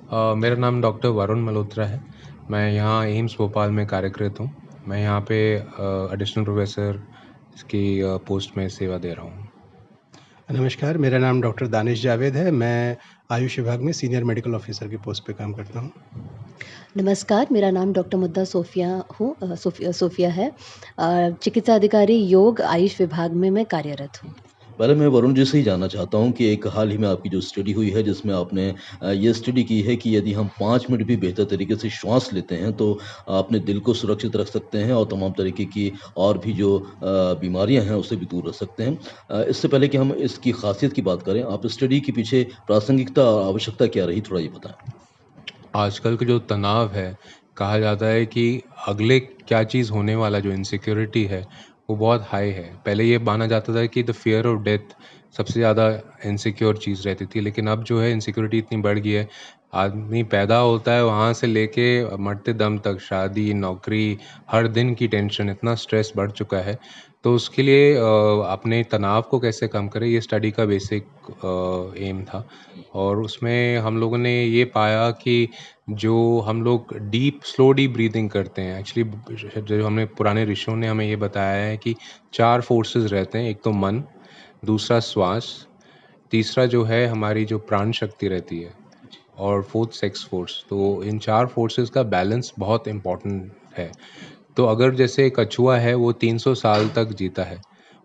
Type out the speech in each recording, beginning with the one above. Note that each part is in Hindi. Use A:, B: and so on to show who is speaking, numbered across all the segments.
A: मेरा नाम डॉक्टर वरुण मल्होत्रा है। मैं यहाँ एम्स भोपाल में कार्यरत हूँ। मैं यहाँ पे एडिशनल प्रोफ़ेसर की पोस्ट में सेवा दे रहा हूँ।
B: नमस्कार, मेरा नाम डॉक्टर दानिश जावेद है। मैं आयुष विभाग में सीनियर मेडिकल ऑफ़िसर की पोस्ट पे काम करता हूँ।
C: नमस्कार, मेरा नाम डॉक्टर मुद्दा सोफ़िया है। चिकित्सा अधिकारी योग आयुष विभाग में मैं कार्यरत हूँ।
D: पहले मैं वरुण जी से ही जानना चाहता हूँ कि एक हाल ही में आपकी जो स्टडी हुई है जिसमें आपने ये स्टडी की है कि यदि हम 5 मिनट भी बेहतर तरीके से श्वास लेते हैं तो अपने दिल को सुरक्षित रख सकते हैं और तमाम तरीके की और भी जो बीमारियाँ हैं उससे भी दूर रख सकते हैं। इससे पहले कि हम इसकी ख़ासियत की बात करें, आप स्टडी के पीछे प्रासंगिकता और आवश्यकता क्या रही थोड़ा ये बताएँ?
A: आजकल का जो तनाव है, कहा जाता है कि अगले क्या चीज़ होने वाला जो इनसिक्योरिटी है, वो बहुत हाई है। पहले ये माना जाता था कि द फ़ियर ऑफ डेथ सबसे ज़्यादा इनसिक्योर चीज़ रहती थी, लेकिन अब जो है इनसिक्योरिटी इतनी बढ़ गई है, आदमी पैदा होता है वहाँ से लेके मरते दम तक शादी, नौकरी, हर दिन की टेंशन, इतना स्ट्रेस बढ़ चुका है। तो उसके लिए अपने तनाव को कैसे कम करें, ये स्टडी का बेसिक एम था। और उसमें हम लोगों ने ये पाया कि जो हम लोग स्लो डीप ब्रीथिंग करते हैं, एक्चुअली जो हमें पुराने ऋषियों ने हमें ये बताया है कि 4 फोर्सेस रहते हैं। एक तो मन, दूसरा श्वास, तीसरा जो है हमारी जो प्राण शक्ति रहती है और फोर्थ सेक्स फोर्स। तो इन 4 फोर्सेस का बैलेंस बहुत इम्पोर्टेंट है। तो अगर जैसे कछुआ है वो 300 साल तक जीता है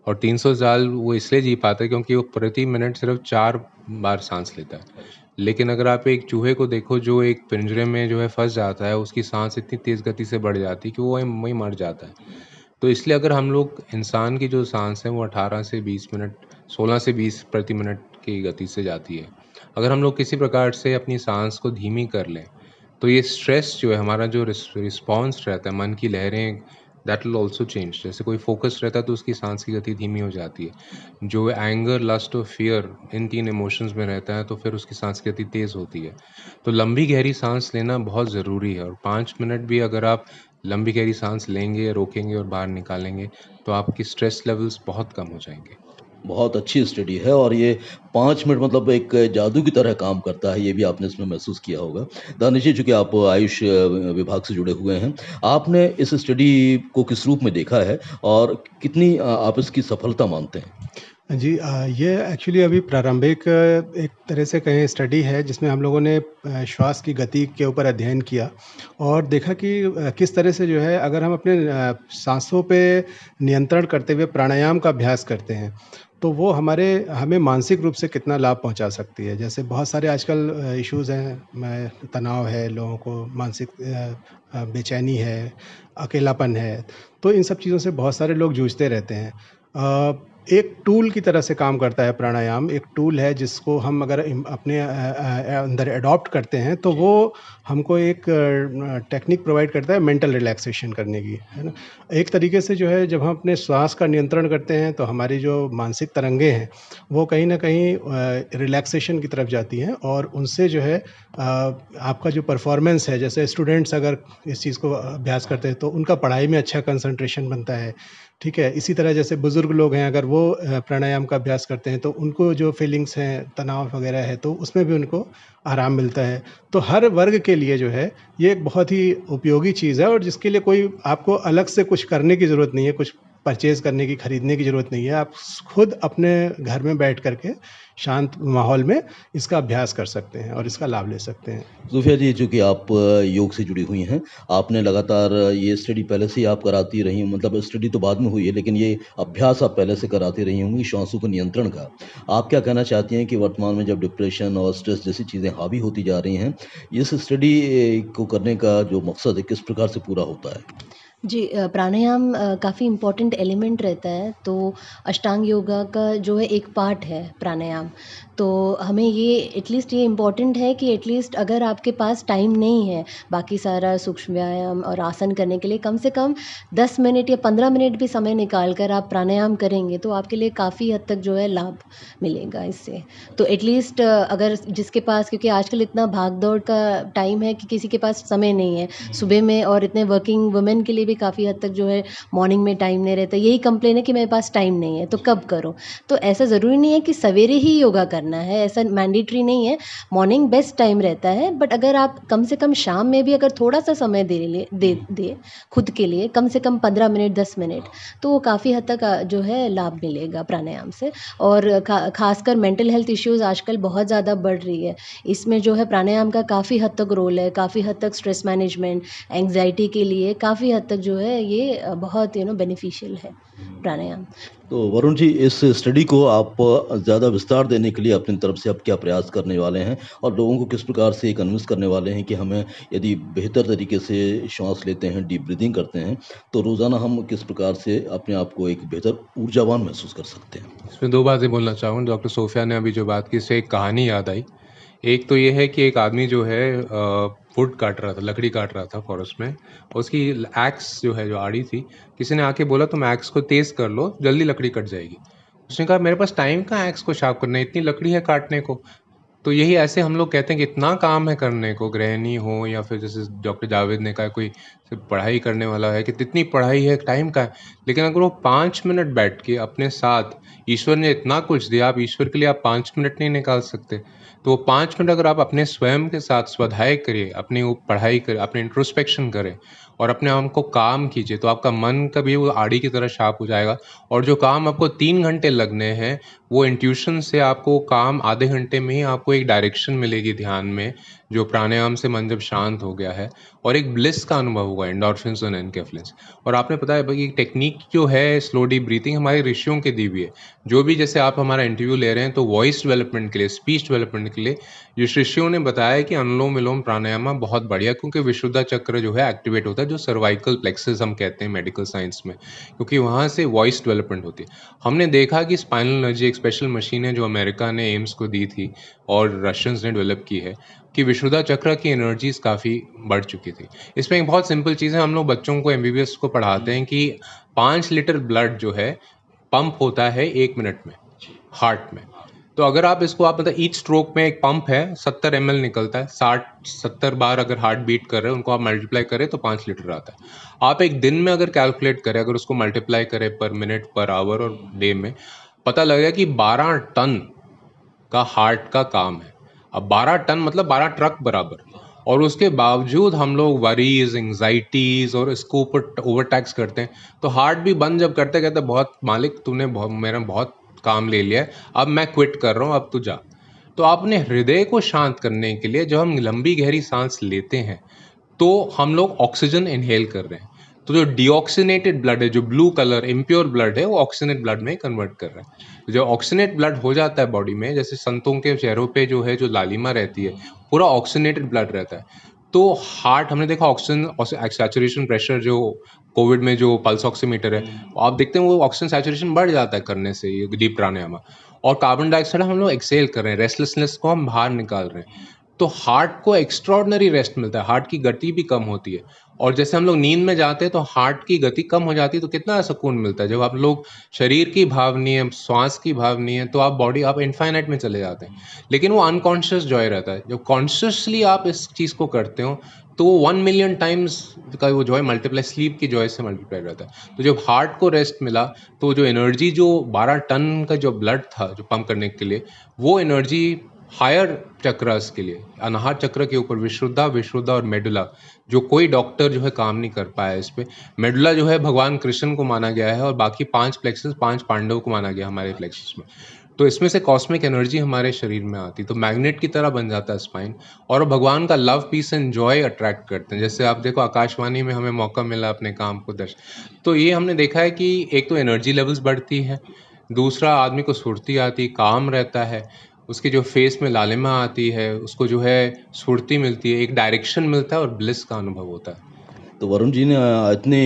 A: और 300 साल वो इसलिए जी पाता है क्योंकि वो प्रति मिनट सिर्फ 4 बार सांस लेता है। लेकिन अगर आप एक चूहे को देखो जो एक पिंजरे में जो है फंस जाता है, उसकी सांस इतनी तेज़ गति से बढ़ जाती है कि वो वहीं वहीं मर जाता है। तो इसलिए अगर हम लोग इंसान की जो सांस है वो 18 से 20 मिनट 16 से 20 प्रति मिनट की गति से जाती है। अगर हम लोग किसी प्रकार से अपनी सांस को धीमी कर लें तो ये स्ट्रेस जो है हमारा जो रिस्पॉन्स रहता है, मन की लहरें, दैट विल ऑल्सो चेंज। जैसे कोई फोकस रहता है तो उसकी सांस की गति धीमी हो जाती है। जो एंगर, लस्ट और फियर इन 3 इमोशंस में रहता है तो फिर उसकी सांस की गति तेज़ होती है। तो लंबी गहरी सांस लेना बहुत ज़रूरी है और 5 मिनट भी अगर आप लंबी गहरी सांस लेंगे, रोकेंगे और बाहर निकालेंगे तो आपकी स्ट्रेस लेवल्स बहुत कम हो जाएंगे।
D: बहुत अच्छी स्टडी है और ये 5 मिनट मतलब एक जादू की तरह काम करता है, ये भी आपने इसमें महसूस किया होगा। दानिश जी, चूँकि आप आयुष विभाग से जुड़े हुए हैं, आपने इस स्टडी को किस रूप में देखा है और कितनी आप इसकी सफलता मानते हैं?
B: जी ये एक्चुअली अभी प्रारंभिक एक तरह से कहें स्टडी है जिसमें हम लोगों ने श्वास की गति के ऊपर अध्ययन किया और देखा कि किस तरह से जो है अगर हम अपने साँसों पे नियंत्रण करते हुए प्राणायाम का अभ्यास करते हैं, तो वो हमें मानसिक रूप से कितना लाभ पहुंचा सकती है। जैसे बहुत सारे आजकल इश्यूज़ हैं, तनाव है, लोगों को मानसिक बेचैनी है, अकेलापन है, तो इन सब चीज़ों से बहुत सारे लोग जूझते रहते हैं। एक टूल की तरह से काम करता है प्राणायाम, एक टूल है जिसको हम अगर अपने अंदर अडॉप्ट करते हैं तो वो हमको एक टेक्निक प्रोवाइड करता है मेंटल रिलैक्सेशन करने की, है ना? एक तरीके से जो है जब हम अपने श्वास का नियंत्रण करते हैं तो हमारी जो मानसिक तरंगे हैं वो कहीं न कहीं रिलैक्सेशन की तरफ जाती हैं और उनसे जो है आपका जो परफॉर्मेंस है, जैसे स्टूडेंट्स अगर इस चीज़ को अभ्यास करते हैं तो उनका पढ़ाई में अच्छा कंसंट्रेशन बनता है, ठीक है? इसी तरह जैसे बुज़ुर्ग लोग हैं अगर वो प्राणायाम का अभ्यास करते हैं तो उनको जो फीलिंग्स हैं, तनाव वग़ैरह है तो उसमें भी उनको आराम मिलता है। तो हर वर्ग के लिए जो है ये एक बहुत ही उपयोगी चीज़ है और जिसके लिए कोई आपको अलग से कुछ करने की ज़रूरत नहीं है, कुछ परचेज़ करने की, खरीदने की ज़रूरत नहीं है। आप खुद अपने घर में बैठ कर के शांत माहौल में इसका अभ्यास कर सकते हैं और इसका लाभ ले सकते हैं।
D: ज़ुफ़िया जी, चूँकि आप योग से जुड़ी हुई हैं, आपने लगातार ये स्टडी पहले से ही आप कराती रही हैं, मतलब स्टडी तो बाद में हुई है, लेकिन ये अभ्यास आप पहले से कराती रही होंगी श्वासों को नियंत्रण का। आप क्या कहना चाहती हैं कि वर्तमान में जब डिप्रेशन और स्ट्रेस जैसी चीज़ें हावी होती जा रही हैं, इस स्टडी को करने का जो मकसद है, किस प्रकार से पूरा होता है?
C: जी प्राणायाम काफ़ी इम्पोर्टेंट एलिमेंट रहता है, तो अष्टांग योगा का जो है एक पार्ट है प्राणायाम। तो हमें ये एटलीस्ट ये इम्पोर्टेंट है कि एटलीस्ट अगर आपके पास टाइम नहीं है, बाकी सारा सूक्ष्म व्यायाम और आसन करने के लिए कम से कम 10 मिनट या 15 मिनट भी समय निकाल कर आप प्राणायाम करेंगे, तो आपके लिए काफ़ी हद तक जो है लाभ मिलेगा इससे। तो एटलीस्ट अगर जिसके पास क्योंकि आजकल इतना भाग-दौड़ का टाइम है कि किसी के पास समय नहीं है, सुबह में और इतने वर्किंग वुमेन के लिए भी भी काफ़ी हद तक जो है मॉर्निंग में टाइम नहीं रहता, यही कंप्लेन है कि मेरे पास टाइम नहीं है, तो कब करूँ? तो ऐसा ज़रूरी नहीं है कि सवेरे ही योगा करना है, ऐसा मैंडेटरी नहीं है, मॉर्निंग बेस्ट टाइम रहता है, बट अगर आप कम से कम शाम में भी अगर थोड़ा-सा समय दे खुद के लिए, कम से कम 15 मिनट, 10 मिनट, तो वो काफ़ी हद तक जो है लाभ मिलेगा प्राणायाम से। और ख़ासकर मेंटल हेल्थ इश्यूज़ आजकल बहुत ज़्यादा बढ़ रही है। इसमें जो है प्राणायाम का काफ़ी हद तक रोल है, काफ़ी हद तक स्ट्रेस मैनेजमेंट, एंग्ज़ायटी के लिए काफ़ी हद तक जो है ये बहुत बेनिफिशियल है प्राणायाम।
D: तो वरुण जी, इस स्टडी को आप ज़्यादा विस्तार देने के लिए अपनी तरफ से आप क्या प्रयास करने वाले हैं? और लोगों को किस प्रकार से कन्विंस करने वाले हैं कि हमें यदि बेहतर तरीके से श्वास लेते हैं, डीप ब्रीथिंग करते हैं, तो रोज़ाना हम किस प्रकार से अपने आप को एक बेहतर ऊर्जावान महसूस कर सकते हैं?
A: इसमें 2 बातें बोलना चाहूँगा। डॉक्टर सोफिया ने अभी जो बात की, इससे एक कहानी याद आई। एक तो ये है कि एक आदमी जो है वुड काट रहा था, लकड़ी काट रहा था फॉरेस्ट में। उसकी एक्स जो है, जो आड़ी थी, किसी ने आके बोला तुम एक्स को तेज़ कर लो, जल्दी लकड़ी कट जाएगी। उसने कहा मेरे पास टाइम कहाँ है एक्स को शार्प करने, इतनी लकड़ी है काटने को। तो यही ऐसे हम लोग कहते हैं कि इतना काम है करने को, गृहिणी हो या फिर जैसे डॉक्टर जावेद ने कहा कोई सिर्फ पढ़ाई करने वाला है कि इतनी पढ़ाई है, टाइम का है। लेकिन अगर वो 5 मिनट बैठ के अपने साथ, ईश्वर ने इतना कुछ दिया, आप ईश्वर के लिए आप 5 मिनट नहीं निकाल सकते। तो वो 5 मिनट अगर आप अपने स्वयं के साथ स्वाध्याय करिए, अपनी वो पढ़ाई करें, अपने इंट्रोस्पेक्शन करें और अपने आप को काम कीजिए, तो आपका मन कभी वो आड़ी की तरह शार्प हो जाएगा। और जो काम आपको 3 घंटे लगने हैं, वो इंट्यूशन से आपको काम आधे घंटे में ही आपको एक डायरेक्शन मिलेगी ध्यान में, जो प्राणायाम से मन जब शांत हो गया है, और एक ब्लिस का अनुभव होगा, एंडोर्फिन्स और एनकेफ्लिन्स। और आपने पता है भाई, टेक्निक जो है स्लो डीप ब्रीथिंग हमारे ऋषियों के दी हुई है। जो भी जैसे आप हमारा इंटरव्यू ले रहे हैं, तो वॉइस डेवलपमेंट के लिए, स्पीच डेवलपमेंट के लिए जो ऋषियों ने बताया कि अनुलोम विलोम प्राणायाम बहुत बढ़िया, क्योंकि विशुद्धा चक्र जो है एक्टिवेट होता है, जो सर्वाइकल प्लेक्सस हम कहते हैं मेडिकल साइंस में, क्योंकि वहाँ से वॉइस डेवलपमेंट होती है। हमने देखा कि स्पाइनल एनर्जी एक स्पेशल मशीन है जो अमेरिका ने एम्स को दी थी और रशियंस ने डेवलप की है, कि विशुद्धा चक्र की एनर्जीज काफ़ी बढ़ चुकी थी। इसमें एक बहुत सिंपल चीज़ है, हम लोग बच्चों को एमबीबीएस को पढ़ाते हैं कि 5 लीटर ब्लड जो है पंप होता है 1 मिनट में हार्ट में। तो अगर आप इसको आप मतलब ईच स्ट्रोक में एक पंप है, 70 ml निकलता है, 60-70 बार अगर हार्ट बीट कर रहे हैं, उनको आप मल्टीप्लाई करें तो 5 लीटर आता है। आप एक दिन में अगर कैलकुलेट करें, अगर उसको मल्टीप्लाई करें पर मिनट, पर आवर और डे में, पता लगेगा कि 12 टन का हार्ट का काम है। अब 12 टन मतलब 12 ट्रक बराबर। और उसके बावजूद हम लोग वरीज, एंग्जाइटीज और इसको ऊपर ओवरटैक्स करते हैं। तो हार्ट भी बंद जब करते कहते बहुत मालिक तूने मेरा बहुत काम ले लिया है, अब मैं क्विट कर रहा हूँ, अब तू जा। तो अपने हृदय को शांत करने के लिए जब हम लंबी गहरी सांस लेते हैं, तो हम लोग ऑक्सीजन इनहेल कर रहे हैं। तो जो डीऑक्सीनेटेड ब्लड है, जो ब्लू कलर इम्प्योर ब्लड है, वो ऑक्सीनेट ब्लड में कन्वर्ट कर रहा है। तो जब ऑक्सीनेट ब्लड हो जाता है बॉडी में, जैसे संतों के चेहरों पे जो है जो लालिमा रहती है, पूरा ऑक्सीनेटेड ब्लड रहता है। तो हार्ट, हमने देखा ऑक्सीजन सैचुरेशन प्रेशर जो कोविड में जो पल्स ऑक्सीमीटर है, आप देखते हैं वो ऑक्सीजन सैचुरेशन बढ़ जाता है करने से, ये डीप प्राणायाम। और कार्बन डाइऑक्साइड हम लोग एक्सेल कर रहे हैं, रेस्टलेसनेस को हम बाहर निकाल रहे हैं। तो हार्ट को एक्स्ट्रॉर्डनरी रेस्ट मिलता है, हार्ट की गति भी कम होती है। और जैसे हम लोग नींद में जाते हैं तो हार्ट की गति कम हो जाती है, तो कितना सुकून मिलता है। जब आप लोग शरीर की भाव नहीं है, श्वास की भाव नहीं है, तो आप इनफाइनाइट में चले जाते हैं। लेकिन वो अनकॉन्शियस जॉय रहता है। जब कॉन्शियसली आप इस चीज़ को करते हो, तो वो 1 मिलियन टाइम्स का वो जॉय मल्टीप्लाई, स्लीप की जॉय से मल्टीप्लाई रहता है। तो जब हार्ट को रेस्ट मिला, तो जो एनर्जी, जो 12 टन का जो ब्लड था जो पंप करने के लिए, वो एनर्जी हायर चक्रस के लिए, अनाहत चक्र के ऊपर, विशुद्धा और मेडुला, जो कोई डॉक्टर जो है काम नहीं कर पाया इस पे। मेडुला जो है भगवान कृष्ण को माना गया है, और बाकी 5 प्लेक्सेस 5 पांडव को माना गया हमारे प्लेक्सेस में। तो इसमें से कॉस्मिक एनर्जी हमारे शरीर में आती, तो मैग्नेट की तरह बन जाता है स्पाइन, और भगवान का love, peace and joy attract करते हैं। जैसे आप देखो, आकाशवाणी में हमें मौका मिला अपने काम को तो ये हमने देखा है कि एक तो एनर्जी लेवल्स बढ़ती है, दूसरा आदमी को स्फूर्ति आती, काम रहता है, उसके जो फेस में लालिमा आती है, उसको जो है स्फूर्ति मिलती है, एक डायरेक्शन मिलता है और ब्लिस का अनुभव होता है।
D: तो वरुण जी ने इतने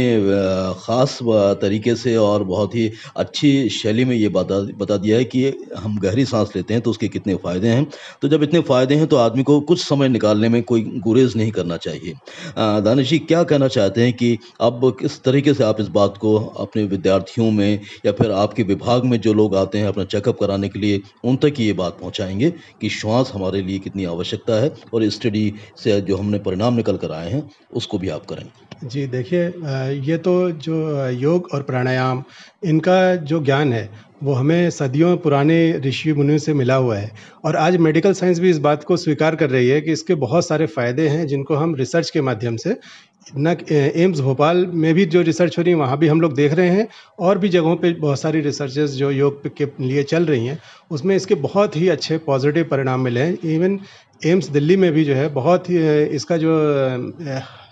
D: ख़ास तरीके से और बहुत ही अच्छी शैली में ये बता दिया है कि हम गहरी सांस लेते हैं तो उसके कितने फ़ायदे हैं। तो जब इतने फ़ायदे हैं तो आदमी को कुछ समय निकालने में कोई गुरेज़ नहीं करना चाहिए। दानिश जी, क्या कहना चाहते हैं कि अब किस तरीके से आप इस बात को अपने विद्यार्थियों में या फिर आपके विभाग में जो लोग आते हैं अपना चेकअप कराने के लिए, उन तक ये बात पहुँचाएँगे कि श्वास हमारे लिए कितनी आवश्यकता है, और इस स्टडी से जो हमने परिणाम निकल कर आए हैं उसको भी आप करें?
B: जी, देखिए ये तो जो योग और प्राणायाम इनका जो ज्ञान है, वो हमें सदियों पुराने ऋषि-मुनियों से मिला हुआ है और आज मेडिकल साइंस भी इस बात को स्वीकार कर रही है कि इसके बहुत सारे फ़ायदे हैं, जिनको हम रिसर्च के माध्यम से एम्स भोपाल में भी जो रिसर्च हो रही है, वहाँ भी हम लोग देख रहे हैं और भी जगहों पे बहुत सारी रिसर्चेज़ जो योग के लिए चल रही हैं, उसमें इसके बहुत ही अच्छे पॉज़िटिव परिणाम मिले हैं। इवन एम्स दिल्ली में भी जो है बहुत ही इसका जो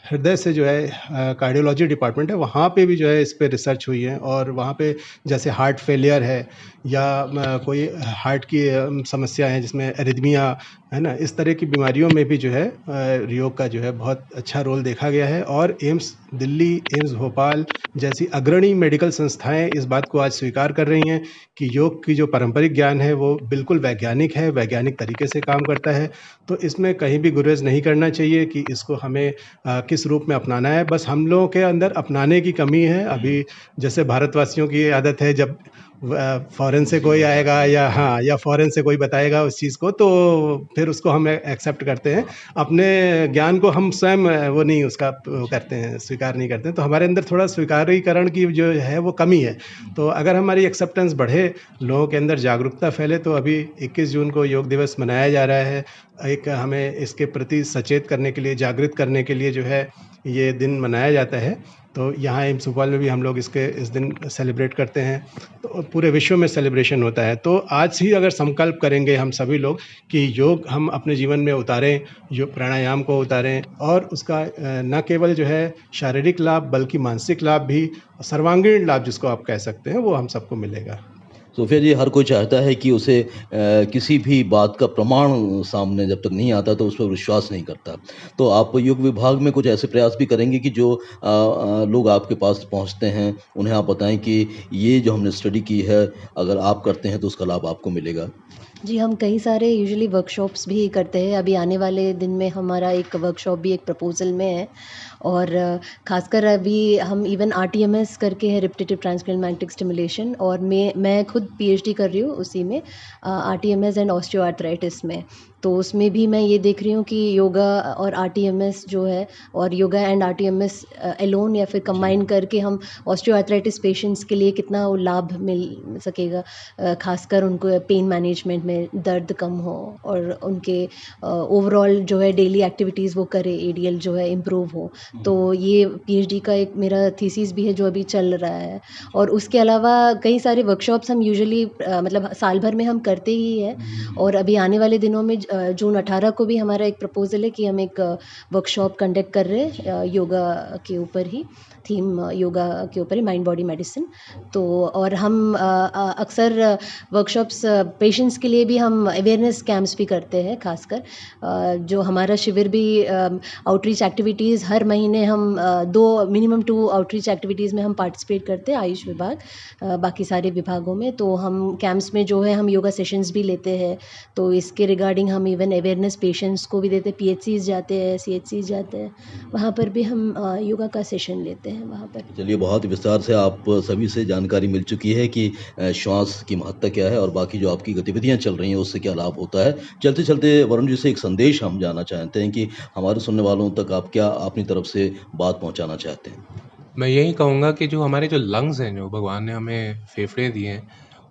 B: हृदय से जो है कार्डियोलॉजी डिपार्टमेंट है, वहाँ पे भी जो है इस पे रिसर्च हुई है और वहाँ पे जैसे हार्ट फेलियर है या कोई हार्ट की समस्या है जिसमें एरिथमिया है ना, इस तरह की बीमारियों में भी जो है योग का जो है बहुत अच्छा रोल देखा गया है और एम्स दिल्ली, एम्स भोपाल जैसी अग्रणी मेडिकल संस्थाएँ इस बात को आज स्वीकार कर रही हैं कि योग की जो पारंपरिक ज्ञान है वो बिल्कुल वैज्ञानिक है, वैज्ञानिक तरीके से काम करता है। तो इसमें कहीं भी गुरेज़ नहीं करना चाहिए कि इसको हमें किस रूप में अपनाना है। बस हम लोगों के अंदर अपनाने की कमी है। अभी जैसे भारतवासियों की ये आदत है, जब फ़ॉरेन से कोई आएगा या हाँ, या फ़ॉरेन से कोई बताएगा उस चीज़ को तो फिर उसको हम एक्सेप्ट करते हैं। अपने ज्ञान को हम स्वयं वो नहीं उसका वो करते हैं, स्वीकार नहीं करते हैं। तो हमारे अंदर थोड़ा स्वीकारीकरण की जो है वो कमी है। तो अगर हमारी एक्सेप्टेंस बढ़े, लोगों के अंदर जागरूकता फैले, तो अभी 21 जून को योग दिवस मनाया जा रहा है। एक हमें इसके प्रति सचेत करने के लिए, जागृत करने के लिए जो है ये दिन मनाया जाता है। तो यहाँ एम्स भोपाल में भी हम लोग इस दिन सेलिब्रेट करते हैं। तो पूरे विश्व में सेलिब्रेशन होता है। तो आज ही अगर संकल्प करेंगे हम सभी लोग कि योग हम अपने जीवन में उतारें, योग प्राणायाम को उतारें और उसका न केवल जो है शारीरिक लाभ बल्कि मानसिक लाभ भी, सर्वांगीण लाभ जिसको आप कह सकते हैं, वो हम सबको मिलेगा।
D: सोफिया जी, हर कोई चाहता है कि उसे किसी भी बात का प्रमाण सामने जब तक नहीं आता तो उस पर विश्वास नहीं करता। तो आप योग विभाग में कुछ ऐसे प्रयास भी करेंगे कि जो लोग आपके पास पहुँचते हैं, उन्हें आप बताएँ कि ये जो हमने स्टडी की है, अगर आप करते हैं तो उसका लाभ आपको मिलेगा?
C: जी, हम कई सारे यूजुअली वर्कशॉप्स भी करते हैं। अभी आने वाले दिन में हमारा एक वर्कशॉप भी एक प्रपोज़ल में है और ख़ासकर अभी हम इवन आरटीएमएस करके है, रिपिटेटिव ट्रांसक्रेनियल मैग्नेटिक स्टिमुलेशन, और मैं खुद पीएचडी कर रही हूँ उसी में, आरटीएमएस एंड ऑस्टियोआर्थराइटिस में। तो उसमें भी मैं ये देख रही हूँ कि योगा और आरटीएमएस जो है, और योगा एंड आरटीएमएस अलोन या फिर कंबाइन करके हम ऑस्टियोआर्थराइटिस पेशेंट्स के लिए कितना वो लाभ मिल सकेगा। ख़ासकर उनको पेन मैनेजमेंट में दर्द कम हो और उनके ओवरऑल जो है डेली एक्टिविटीज़ वो करे, एडीएल जो है इम्प्रूव हो। तो ये पीएचडी का एक मेरा थीसिस भी है जो अभी चल रहा है। और उसके अलावा कई सारे वर्कशॉप्स हम यूजुअली मतलब साल भर में हम करते ही हैं। और अभी आने वाले दिनों में जून 18 को भी हमारा एक प्रपोज़ल है कि हम एक वर्कशॉप कंडक्ट कर रहे हैं योगा के ऊपर ही, थीम योगा के ऊपर ही, माइंड बॉडी मेडिसिन। तो और हम अक्सर वर्कशॉप्स पेशेंट्स के लिए भी हम अवेयरनेस कैंप्स भी करते हैं। ख़ासकर जो हमारा शिविर भी आउटरीच एक्टिविटीज़ हर महीने हम 2 मिनिमम 2 आउटरीच एक्टिविटीज़ में हम पार्टिसिपेट करते हैं, आयुष विभाग बाकी सारे विभागों में। तो हम कैंप्स में जो है हम योगा सेशंस भी लेते हैं। तो इसके रिगार्डिंग हम इवन अवेयरनेस पेशेंट्स को भी देते हैं, पीएचसीज़ जाते हैं, सीएचसीज़ जाते हैं, वहाँ पर भी हम योगा का सेशन लेते हैं वहाँ पर।
D: चलिए, बहुत विस्तार से आप सभी से जानकारी मिल चुकी है कि श्वास की महत्ता क्या है और बाकी जो आपकी गतिविधियाँ चल रही हैं उससे क्या लाभ होता है। चलते-चलते वरुण जी से एक संदेश हम जानना चाहते हैं कि हमारे सुनने वालों तक आप क्या अपनी तरफ से बात पहुँचाना चाहते हैं?
A: मैं यही कहूँगा कि जो हमारे जो लंग्स हैं, जो भगवान ने हमें फेफड़े दिए हैं,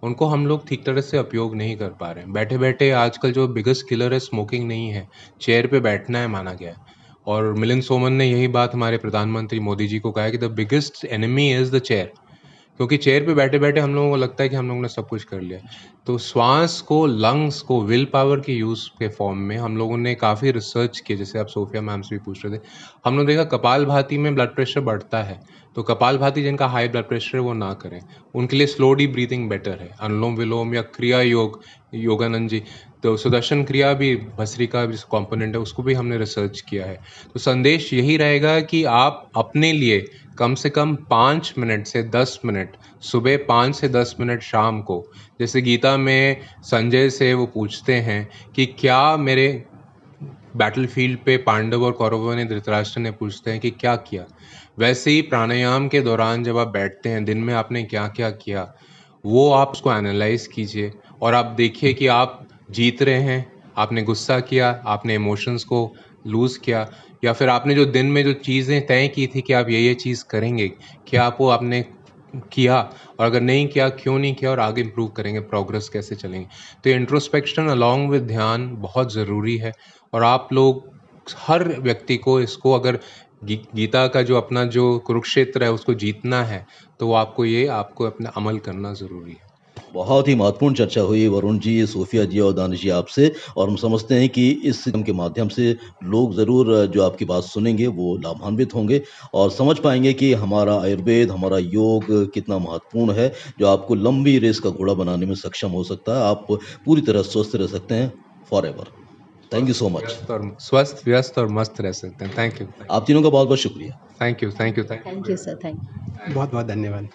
A: उनको हम लोग ठीक तरह से उपयोग नहीं कर पा रहे हैं। बैठे-बैठे आजकल जो बिगेस्ट किलर है स्मोकिंग नहीं है, चेयर पे बैठना है माना गया है। और मिलिंद सोमन ने यही बात हमारे प्रधानमंत्री मोदी जी को कहा है कि the biggest enemy is the chair. क्योंकि चेयर पे बैठे-बैठे हम लोगों को लगता है कि हम लोगों ने सब कुछ कर लिया। तो श्वास को, लंग्स को विल पावर के यूज़ के फॉर्म में हम लोगों ने काफ़ी रिसर्च की, जैसे आप सोफिया मैम से भी पूछ रहे थे। हमने देखा कपालभाति में ब्लड प्रेशर बढ़ता है, तो कपालभाति जिनका हाई ब्लड प्रेशर है वो ना करें। उनके लिए स्लो डीप ब्रीथिंग बेटर है। अनुलोम-विलोम या क्रिया योग, योगानंद जी, तो सुदर्शन क्रिया भी भस्त्रिका जिस कॉम्पोनेंट है उसको भी हमने रिसर्च किया है। तो संदेश यही रहेगा कि आप अपने लिए कम से कम 5 मिनट से 10 मिनट, सुबह 5 से 10 मिनट शाम को, जैसे गीता में संजय से वो पूछते हैं कि क्या मेरे बैटलफील्ड पे पांडव और कौरवों ने, धृतराष्ट्र ने पूछते हैं कि क्या किया, वैसे ही प्राणायाम के दौरान जब आप बैठते हैं, दिन में आपने क्या क्या किया, वो आप उसको एनालाइज कीजिए और आप देखिए कि आप जीत रहे हैं, आपने गुस्सा किया, आपने इमोशंस को लूज़ किया, या फिर आपने जो दिन में जो चीज़ें तय की थी कि आप ये चीज़ करेंगे, क्या आप वो आपने किया, और अगर नहीं किया क्यों नहीं किया, और आगे इम्प्रूव करेंगे, प्रोग्रेस कैसे चलेंगे। तो इंट्रोस्पेक्शन अलॉन्ग विद ध्यान बहुत ज़रूरी है, और आप लोग हर व्यक्ति को इसको, अगर गीता का जो अपना जो कुरुक्षेत्र है उसको जीतना है, तो वो आपको अपना अमल करना ज़रूरी है।
D: बहुत ही महत्वपूर्ण चर्चा हुई वरुण जी, सोफिया जी और दानिश जी आपसे, और हम समझते हैं कि इस के माध्यम से लोग ज़रूर जो आपकी बात सुनेंगे वो लाभान्वित होंगे और समझ पाएंगे कि हमारा आयुर्वेद, हमारा योग कितना महत्वपूर्ण है, जो आपको लंबी रेस का घोड़ा बनाने में सक्षम हो सकता है। आप पूरी तरह स्वस्थ रह सकते हैं forever. Thank you so much.
A: स्वस्थ, व्यस्त और मस्त रह सकते हैं। Thank you.
D: आप तीनों का बहुत-बहुत शुक्रिया।
A: Thank you, thank you, thank you.
C: Thank you sir, thank you.
B: बहुत-बहुत धन्यवाद।